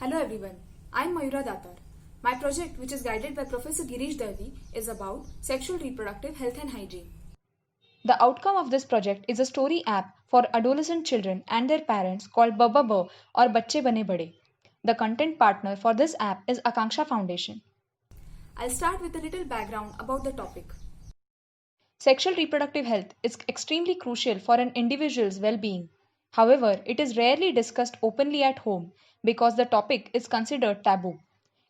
Hello everyone, I am Mayura Datar. My project, which is guided by Professor Girish Darvi, is about sexual reproductive health and hygiene. The outcome of this project is a story app for adolescent children and their parents called Bababo or Bacche Bane Bade. The content partner for this app is Akanksha Foundation. I'll start with a little background about the topic. Sexual reproductive health is extremely crucial for an individual's well-being. However, it is rarely discussed openly at home because the topic is considered taboo.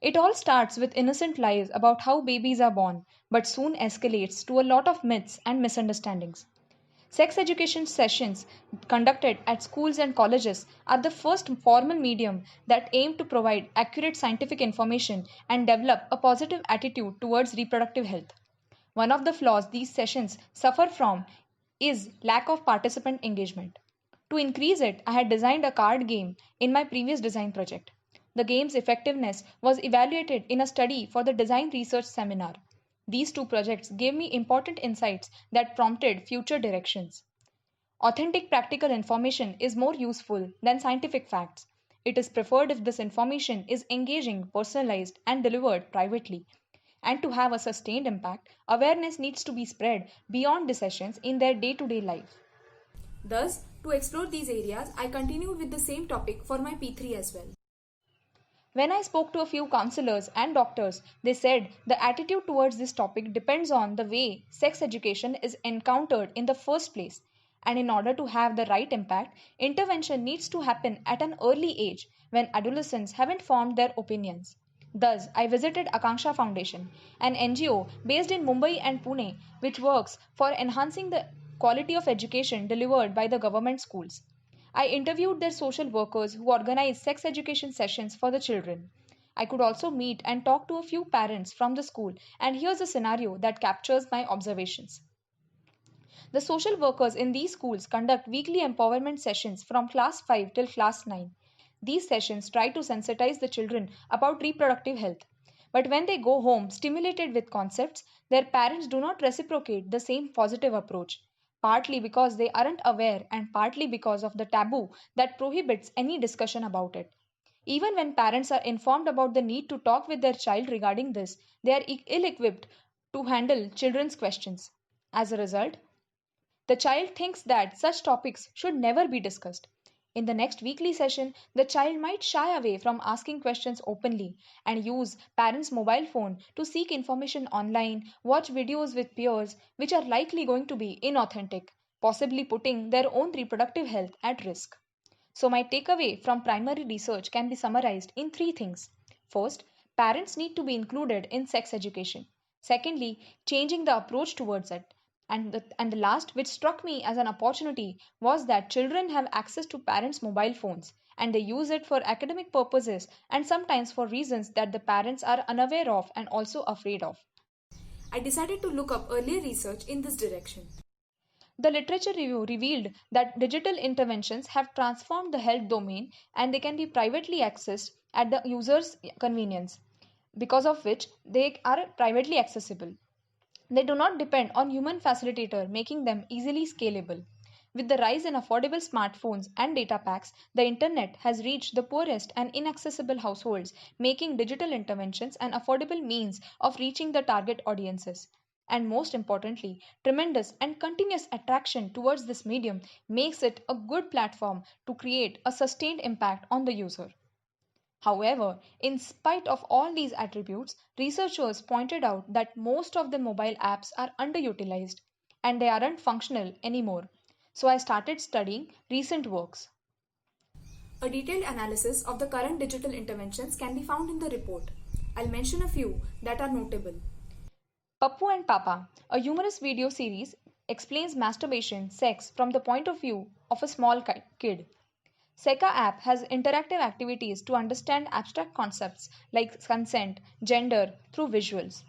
It all starts with innocent lies about how babies are born, but soon escalates to a lot of myths and misunderstandings. Sex education sessions conducted at schools and colleges are the first formal medium that aim to provide accurate scientific information and develop a positive attitude towards reproductive health. One of the flaws these sessions suffer from is lack of participant engagement. To increase it, I had designed a card game in my previous design project. The game's effectiveness was evaluated in a study for the design research seminar. These two projects gave me important insights that prompted future directions. Authentic practical information is more useful than scientific facts. It is preferred if this information is engaging, personalized, and delivered privately. And to have a sustained impact, awareness needs to be spread beyond the sessions in their day to day life. Thus, to explore these areas, I continued with the same topic for my P3 as well. When I spoke to a few counselors and doctors, they said the attitude towards this topic depends on the way sex education is encountered in the first place. And in order to have the right impact, intervention needs to happen at an early age when adolescents haven't formed their opinions. Thus, I visited Akanksha Foundation, an NGO based in Mumbai and Pune, which works for enhancing the quality of education delivered by the government schools. I interviewed their social workers who organize sex education sessions for the children. I could also meet and talk to a few parents from the school, and here's a scenario that captures my observations. The social workers in these schools conduct weekly empowerment sessions from class 5 till class 9. These sessions try to sensitize the children about reproductive health. But when they go home stimulated with concepts, their parents do not reciprocate the same positive approach, partly because they aren't aware and partly because of the taboo that prohibits any discussion about it. Even when parents are informed about the need to talk with their child regarding this, they are ill equipped to handle children's questions. As a result, the child thinks that such topics should never be discussed. In the next weekly session, the child might shy away from asking questions openly and use parents' mobile phone to seek information online, watch videos with peers which are likely going to be inauthentic, possibly putting their own reproductive health at risk. So, my takeaway from primary research can be summarized in three things. First, parents need to be included in sex education. Secondly, changing the approach towards it. And the last, which struck me as an opportunity, was that children have access to parents' mobile phones and they use it for academic purposes and sometimes for reasons that the parents are unaware of and also afraid of. I decided to look up earlier research in this direction. The literature review revealed that digital interventions have transformed the health domain and they can be privately accessed at the user's convenience, because of which they are privately accessible. They do not depend on human facilitator, making them easily scalable. With the rise in affordable smartphones and data packs, the internet has reached the poorest and inaccessible households, making digital interventions an affordable means of reaching the target audiences. And most importantly, tremendous and continuous attraction towards this medium makes it a good platform to create a sustained impact on the user. However, in spite of all these attributes, researchers pointed out that most of the mobile apps are underutilized and they aren't functional anymore. So I started studying recent works. A detailed analysis of the current digital interventions can be found in the report. I'll mention a few that are notable. Pappu and Papa, a humorous video series, explains masturbation, sex from the point of view of a small kid. Seka app has interactive activities to understand abstract concepts like consent, gender through visuals.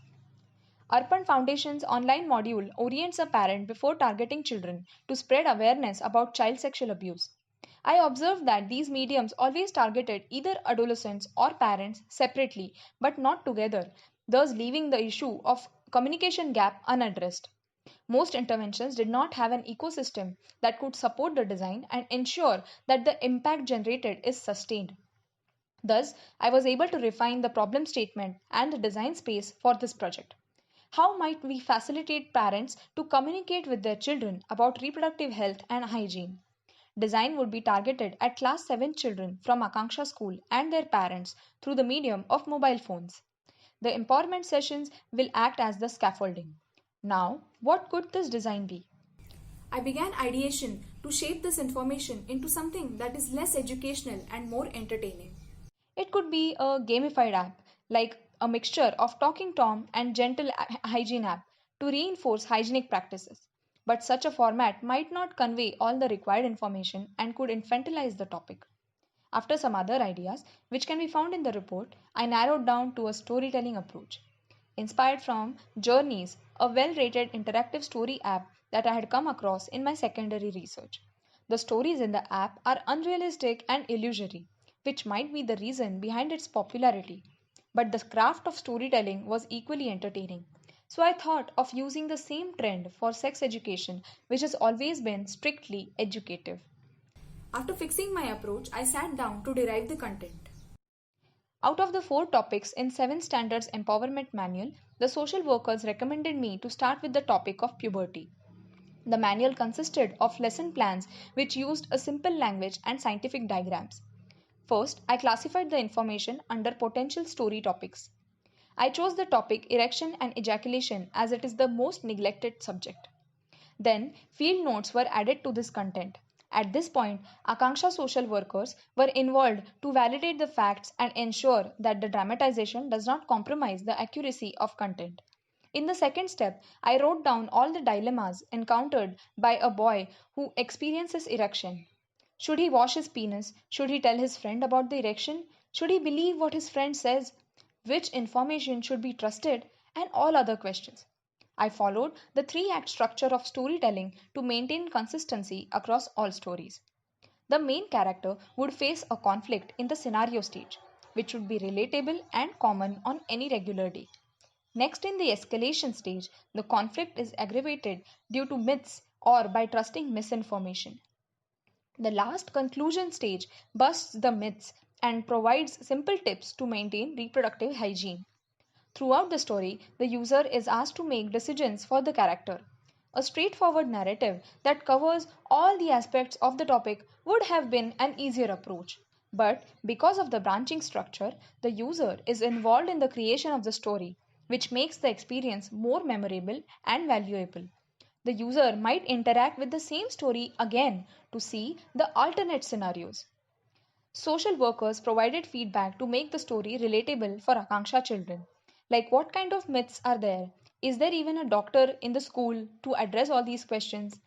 Arpan Foundation's online module orients a parent before targeting children to spread awareness about child sexual abuse. I observed that these mediums always targeted either adolescents or parents separately but not together, thus leaving the issue of communication gap unaddressed. Most interventions did not have an ecosystem that could support the design and ensure that the impact generated is sustained. Thus, I was able to refine the problem statement and the design space for this project. How might we facilitate parents to communicate with their children about reproductive health and hygiene? Design would be targeted at class 7 children from Akanksha school and their parents through the medium of mobile phones. The empowerment sessions will act as the scaffolding. Now, what could this design be? I began ideation to shape this information into something that is less educational and more entertaining. It could be a gamified app, like a mixture of Talking Tom and Gentle Hygiene app to reinforce hygienic practices. But such a format might not convey all the required information and could infantilize the topic. After some other ideas, which can be found in the report, I narrowed down to a storytelling approach. Inspired from Journeys, a well rated interactive story app that I had come across in my secondary research. The stories in the app are unrealistic and illusory, which might be the reason behind its popularity. But the craft of storytelling was equally entertaining. So I thought of using the same trend for sex education, which has always been strictly educative. After fixing my approach, I sat down to derive the content. Out of the 4 topics in 7 Standards Empowerment Manual, the social workers recommended me to start with the topic of puberty. The manual consisted of lesson plans which used a simple language and scientific diagrams. First, I classified the information under potential story topics. I chose the topic erection and ejaculation as it is the most neglected subject. Then, field notes were added to this content. At this point, Akanksha social workers were involved to validate the facts and ensure that the dramatization does not compromise the accuracy of content. In the second step, I wrote down all the dilemmas encountered by a boy who experiences erection. Should he wash his penis? Should he tell his friend about the erection? Should he believe what his friend says? Which information should be trusted? And all other questions. I followed the 3 act structure of storytelling to maintain consistency across all stories. The main character would face a conflict in the scenario stage, which would be relatable and common on any regular day. Next, in the escalation stage, the conflict is aggravated due to myths or by trusting misinformation. The last conclusion stage busts the myths and provides simple tips to maintain reproductive hygiene. Throughout the story, the user is asked to make decisions for the character. A straightforward narrative that covers all the aspects of the topic would have been an easier approach. But because of the branching structure, the user is involved in the creation of the story, which makes the experience more memorable and valuable. The user might interact with the same story again to see the alternate scenarios. Social workers provided feedback to make the story relatable for Akanksha children. Like, what kind of myths are there? Is there even a doctor in the school to address all these questions?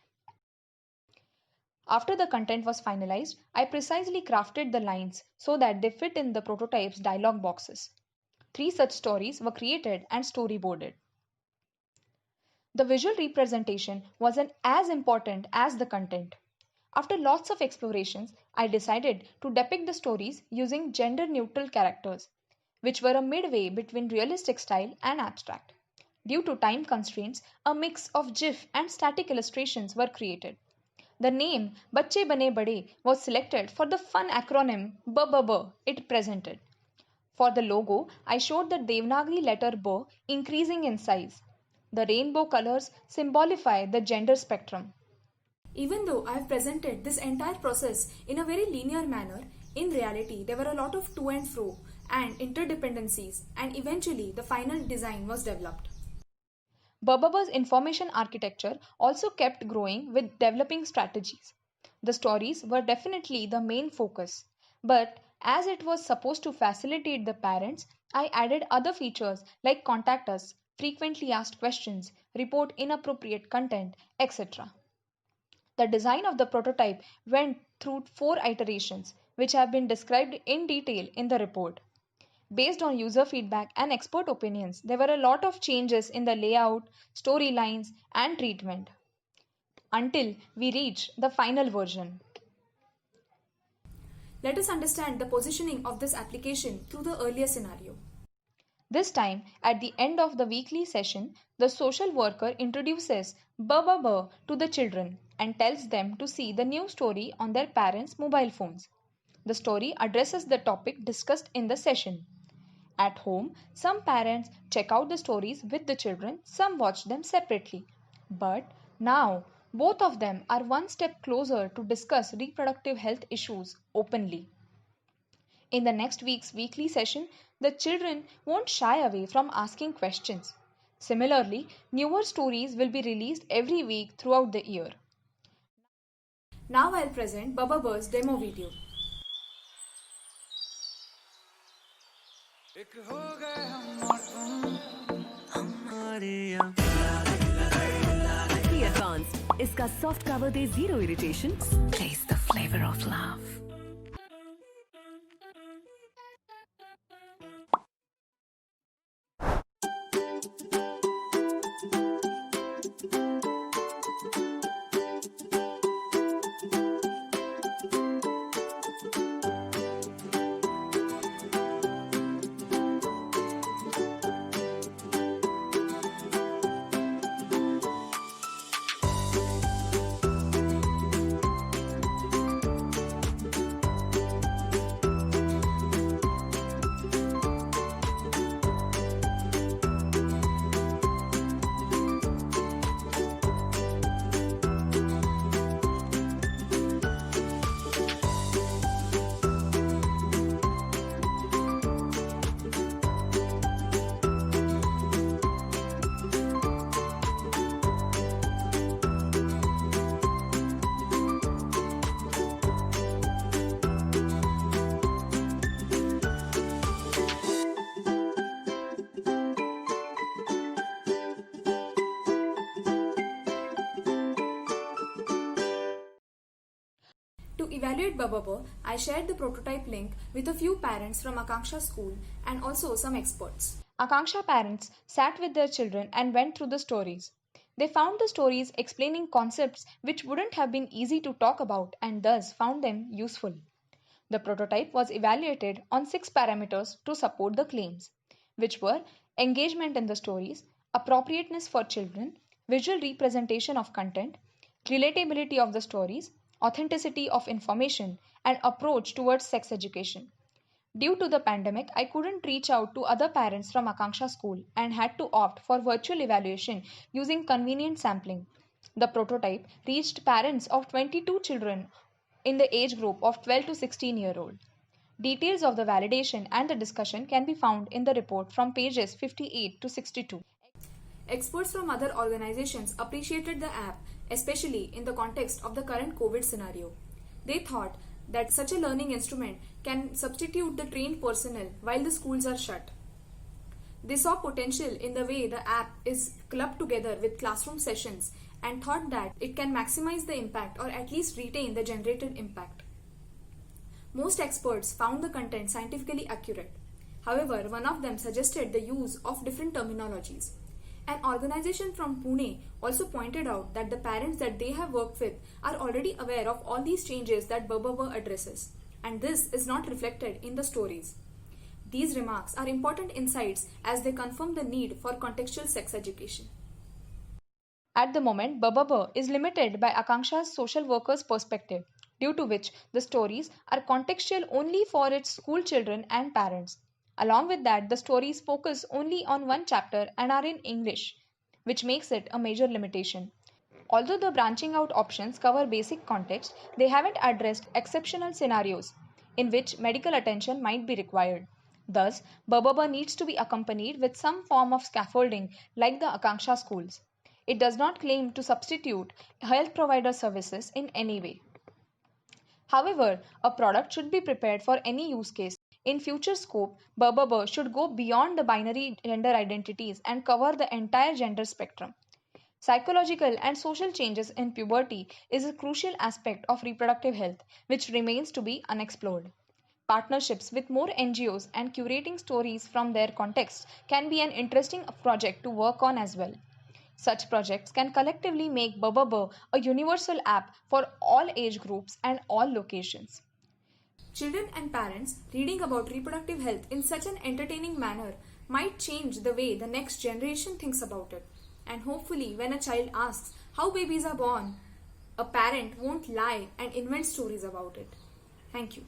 After the content was finalized, I precisely crafted the lines so that they fit in the prototype's dialog boxes. 3 such stories were created and storyboarded. The visual representation was as important as the content. After lots of explorations, I decided to depict the stories using gender neutral characters, which were a midway between realistic style and abstract. Due to time constraints, a mix of GIF and static illustrations were created. The name Bacche Bane Bade was selected for the fun acronym BBB it presented. For the logo, I showed the Devanagari letter B increasing in size. The rainbow colors symbolify the gender spectrum. Even though I have presented this entire process in a very linear manner, in reality there were a lot of to and fro and interdependencies, and eventually the final design was developed. Bababa's information architecture also kept growing with developing strategies. The stories were definitely the main focus, but as it was supposed to facilitate the parents, I added other features like contact us, frequently asked questions, report inappropriate content, etc. The design of the prototype went through 4 iterations, which have been described in detail in the report. Based on user feedback and expert opinions, there were a lot of changes in the layout, storylines, and treatment until we reach the final version. Let us understand the positioning of this application through the earlier scenario. This time, at the end of the weekly session, the social worker introduces Baba to the children and tells them to see the new story on their parents' mobile phones. The story addresses the topic discussed in the session. At home, some parents check out the stories with the children, some watch them separately. But now, both of them are one step closer to discuss reproductive health issues openly. In the next week's weekly session, the children won't shy away from asking questions. Similarly, newer stories will be released every week throughout the year. Now I'll present Bababur's demo video. The Advanced. इसका soft cover they zero irritation. Taste the flavor of love. To evaluate Bababur, I shared the prototype link with a few parents from Akanksha school and also some experts. Akanksha parents sat with their children and went through the stories. They found the stories explaining concepts which wouldn't have been easy to talk about and thus found them useful. The prototype was evaluated on 6 parameters to support the claims, which were engagement in the stories, appropriateness for children, visual representation of content, relatability of the stories, authenticity of information, and approach towards sex education. Due to the pandemic, I couldn't reach out to other parents from Akanksha school and had to opt for virtual evaluation using convenient sampling. The prototype reached parents of 22 children in the age group of 12 to 16-year-old. Details of the validation and the discussion can be found in the report from pages 58 to 62. Experts from other organizations appreciated the app, especially in the context of the current COVID scenario. They thought that such a learning instrument can substitute the trained personnel while the schools are shut. They saw potential in the way the app is clubbed together with classroom sessions and thought that it can maximize the impact or at least retain the generated impact. Most experts found the content scientifically accurate. However, one of them suggested the use of different terminologies. An organization from Pune also pointed out that the parents that they have worked with are already aware of all these changes that Bababur addresses, and this is not reflected in the stories. These remarks are important insights as they confirm the need for contextual sex education. At the moment, Bababur is limited by Akanksha's social worker's perspective, due to which the stories are contextual only for its school children and parents. Along with that, the stories focus only on one chapter and are in English, which makes it a major limitation. Although the branching out options cover basic context, they haven't addressed exceptional scenarios in which medical attention might be required. Thus, Bababur needs to be accompanied with some form of scaffolding like the Akanksha schools. It does not claim to substitute health provider services in any way. However, a product should be prepared for any use case. In future scope, Bababur should go beyond the binary gender identities and cover the entire gender spectrum. Psychological and social changes in puberty is a crucial aspect of reproductive health, which remains to be unexplored. Partnerships with more NGOs and curating stories from their context can be an interesting project to work on as well. Such projects can collectively make Bababur a universal app for all age groups and all locations. Children and parents reading about reproductive health in such an entertaining manner might change the way the next generation thinks about it. And hopefully, when a child asks how babies are born, a parent won't lie and invent stories about it. Thank you.